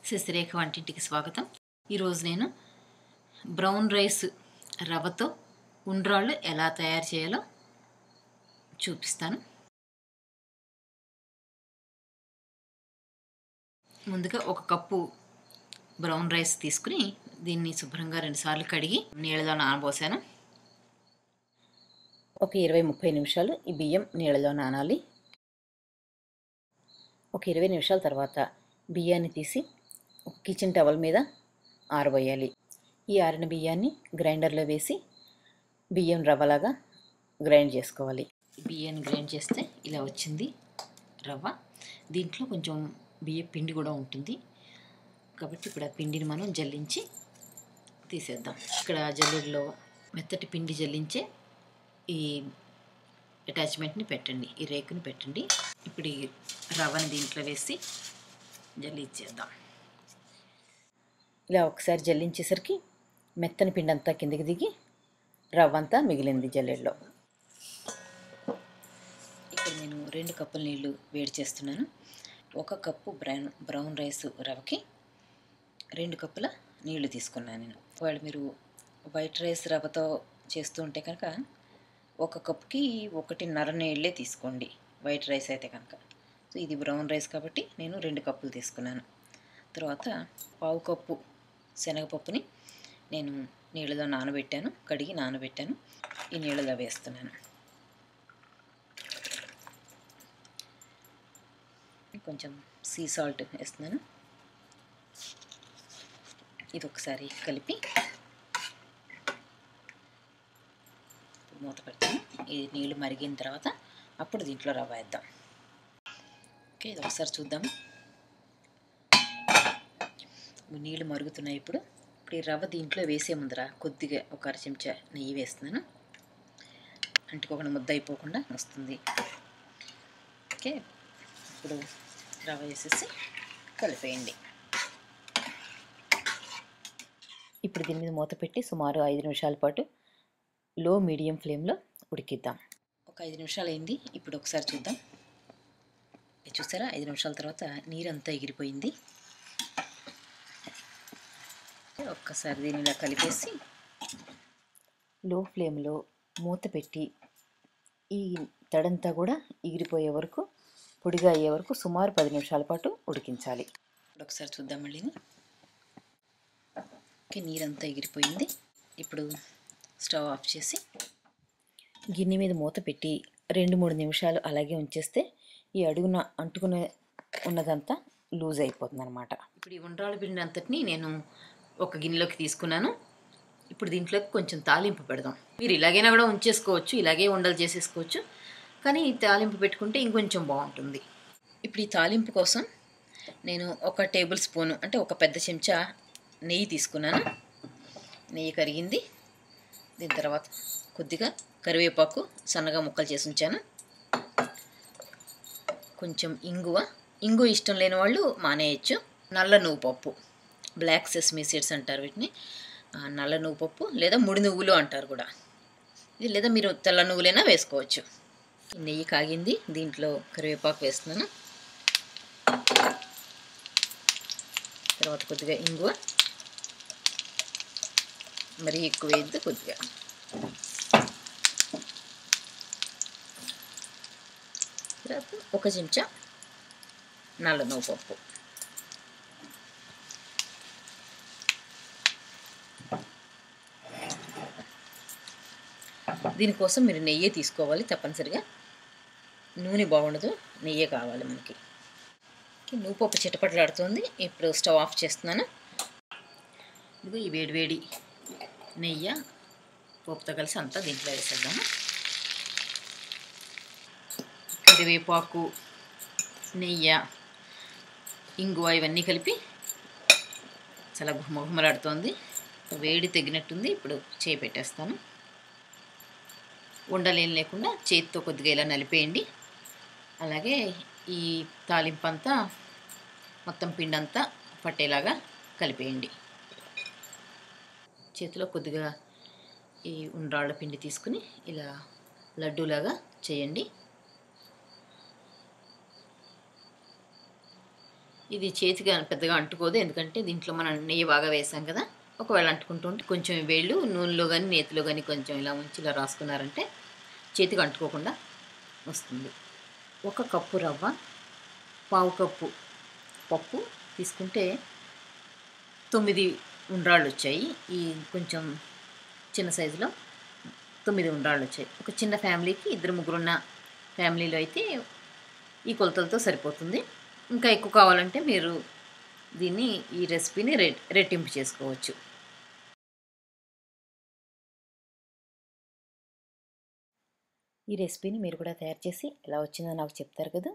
శశిరేఖ వంటింటికి స్వాగతం. ఈరోజు నేను బ్రౌన్ రైస్ రవ్వతో ఉండ్రాళ్ళు ఎలా తయారు చేయాలో చూపిస్తాను. ముందుగా ఒక కప్పు బ్రౌన్ రైస్ తీసుకుని దీన్ని శుభ్రంగా 2 సార్లు కడిగి నీళ్ళలో నానబోసాను. ఒక 20-30 నిమిషాలు ఈ బియ్యం నీళ్ళలో నానాలి. ఒక 20 నిమిషాల తర్వాత బియ్యాన్ని తీసి ఒక కిచెన్ టవల్ మీద ఆరబోయాలి. ఈ ఆరిన బియ్యాన్ని గ్రైండర్లో వేసి బియ్యం రవ్వలాగా గ్రైండ్ చేసుకోవాలి. బియ్యాన్ని గ్రైండ్ చేస్తే ఇలా వచ్చింది రవ్వ. దీంట్లో కొంచెం బియ్య పిండి కూడా ఉంటుంది కాబట్టి ఇప్పుడు ఆ పిండిని మనం జల్లించి తీసేద్దాం. ఇక్కడ జల్లెడలో మెత్తటి పిండి జల్లించే ఈ అటాచ్మెంట్ని పెట్టండి, ఈ రేకుని పెట్టండి. ఇప్పుడు ఈ రవ్వని దీంట్లో వేసి జల్లించేద్దాం. ఇలా ఒకసారి జల్లించేసరికి మెత్తని పిండి అంతా కిందకి దిగి రవ్వ అంతా మిగిలింది జల్లెడలో. ఇక్కడ నేను 2 కప్పుల నీళ్లు వేడి చేస్తున్నాను. 1 కప్పు బ్రౌన్ రైస్ రవ్వకి 2 కప్పుల నీళ్లు తీసుకున్నాను నేను. ఒకవేళ మీరు వైట్ రైస్ రవ్వతో చేస్తూ ఉంటే కనుక 1 కప్పుకి 1.5 నీళ్ళే తీసుకోండి, వైట్ రైస్ అయితే కనుక. సో ఇది బ్రౌన్ రైస్ కాబట్టి నేను 2 కప్పులు తీసుకున్నాను. తర్వాత 1/2 కప్పు శనగపప్పుని నేను నీళ్ళలో నానబెట్టాను, కడిగి నానబెట్టాను. ఈ నీళ్ళలో వేస్తున్నాను. కొంచెం సీ సాల్ట్ వేస్తున్నాను. ఇది ఒకసారి కలిపి మూత పెడతాను. ఈ నీళ్ళు మరిగిన తర్వాత అప్పుడు దీంట్లో రవ్వ వేద్దాం. ఓకే, ఇది ఒకసారి చూద్దాము. నీళ్ళు మరుగుతున్నాయి. ఇప్పుడు ఈ రవ్వ దీంట్లో వేసే ముందర కొద్దిగా ఒక 1/2 చెంచా నెయ్యి వేస్తున్నాను. అంటుకోకుండా ముద్ద అయిపోకుండా వస్తుంది. ఓకే, ఇప్పుడు రవ్వ వేసేసి కలిపేయండి. ఇప్పుడు దీని మీద మూత పెట్టి సుమారు 5 నిమిషాల పాటు లో మీడియం ఫ్లేమ్లో ఉడికిద్దాం. ఒక 5 నిమిషాలు అయింది. ఇప్పుడు ఒకసారి చూద్దాం. చూసారా, 5 నిమిషాల తర్వాత నీరంతా ఎగిరిపోయింది. ఒక్కసారి దీన్ని ఇలా కలిపేసి లో ఫ్లేమ్లో మూత పెట్టి ఈ తడంతా కూడా ఎగిరిపోయే వరకు, పొడిగా అయ్యే వరకు సుమారు 10 నిమిషాల పాటు ఉడికించాలి. ఇప్పుడు ఒకసారి చూద్దాం మళ్ళీ. ఓకే, నీరంతా ఎగిరిపోయింది. ఇప్పుడు స్టవ్ ఆఫ్ చేసి గిన్నె మీద మూత పెట్టి 2-3 నిమిషాలు అలాగే ఉంచేస్తే ఈ అడుగున అంటుకునే ఉన్నదంతా లూజ్ అయిపోతుంది అనమాట. ఇప్పుడు ఈ ఉండ్రాళ్ళ పిండి అంతటిని నేను ఒక గిన్నెలోకి తీసుకున్నాను. ఇప్పుడు దీంట్లోకి కొంచెం తాలింపు పెడదాం. మీరు ఇలాగైనా కూడా ఉంచేసుకోవచ్చు, ఇలాగే ఉండలు చేసేసుకోవచ్చు, కానీ ఈ తాలింపు పెట్టుకుంటే ఇంకొంచెం బాగుంటుంది. ఇప్పుడు ఈ తాలింపు కోసం నేను 1 టేబుల్ స్పూను అంటే 1 పెద్ద చెంచా నెయ్యి తీసుకున్నాను. నెయ్యి కరిగింది. దీని తర్వాత కొద్దిగా కరివేపాకు సన్నగా ముక్కలు చేసి ఉంచాను. కొంచెం ఇంగువ ఇష్టం లేని వాళ్ళు మానేయచ్చు. నల్ల నువ్వు పప్పు, బ్లాక్ సెసమీ సీడ్స్ అంటారు వీటిని. నల్ల నువ్వు పప్పు లేదా ముడి నువ్వులు అంటారు కూడా. ఇది లేదా మీరు తెల్ల నువ్వులైనా వేసుకోవచ్చు. నెయ్యి కాగింది. దీంట్లో కరివేపాకు వేస్తున్నాను. తర్వాత కొద్దిగా ఇంగువ, మరీ ఎక్కువ వేయద్దు, కొద్దిగా. తర్వాత 1 చెంచా నల్ల నువ్వు పప్పు. దీనికోసం మీరు నెయ్యే తీసుకోవాలి తప్పనిసరిగా. నూనె బాగుండదు, నెయ్యే కావాలి మనకి. నువ్వు పప్పు చిటపట్లాడుతుంది. ఇప్పుడు స్టవ్ ఆఫ్ చేస్తున్నాను. ఇదిగో ఈ వేడివేడి నెయ్యి పప్పుతో కలిసి అంతా దీంట్లో వేసేద్దాము. కరివేపాకు, నెయ్యి, ఇంగువ ఇవన్నీ కలిపి చాలా గుమగుమలాడుతోంది. వేడి తగ్గినట్టుంది. ఇప్పుడు చేయి పెట్టేస్తాను. ఉండలేం లేకుండా చేతితో కొద్దిగా ఇలా నలిపేయండి. అలాగే ఈ తాలింపు అంతా మొత్తం పిండి అంతా పట్టేలాగా కలిపేయండి. చేతిలో కొద్దిగా ఈ ఉండ్రాళ్ళ పిండి తీసుకుని ఇలా లడ్డూలాగా చేయండి. ఇది చేతికి పెద్దగా అంటుకోదు, ఎందుకంటే దీంట్లో మనం నెయ్యి బాగా వేసాం కదా. ఒకవేళ అంటుకుంటూ ఉంటే కొంచెం వేళ్ళు నూనెలో కానీ నేతిలో కానీ కొంచెం ఇలా ఉంచి ఇలా రాసుకున్నారంటే చేతికి అంటుకోకుండా వస్తుంది. 1 కప్పు రవ్వ, పావు కప్పు పప్పు తీసుకుంటే 9 ఉండ్రాళ్ళు వచ్చాయి. ఈ కొంచెం చిన్న సైజులో 9 ఉండ్రాళ్ళు వచ్చాయి. ఒక చిన్న ఫ్యామిలీకి 2 ముగ్గురున్న ఫ్యామిలీలో అయితే ఈ కొలతలతో సరిపోతుంది. ఇంకా ఎక్కువ కావాలంటే మీరు ఈ రెసిపీని రెట్టింపు చేసుకోవచ్చు. ఈ రెసిపీని మీరు కూడా తయారు చేసి ఎలా వచ్చిందో నాకు చెప్తారు కదా.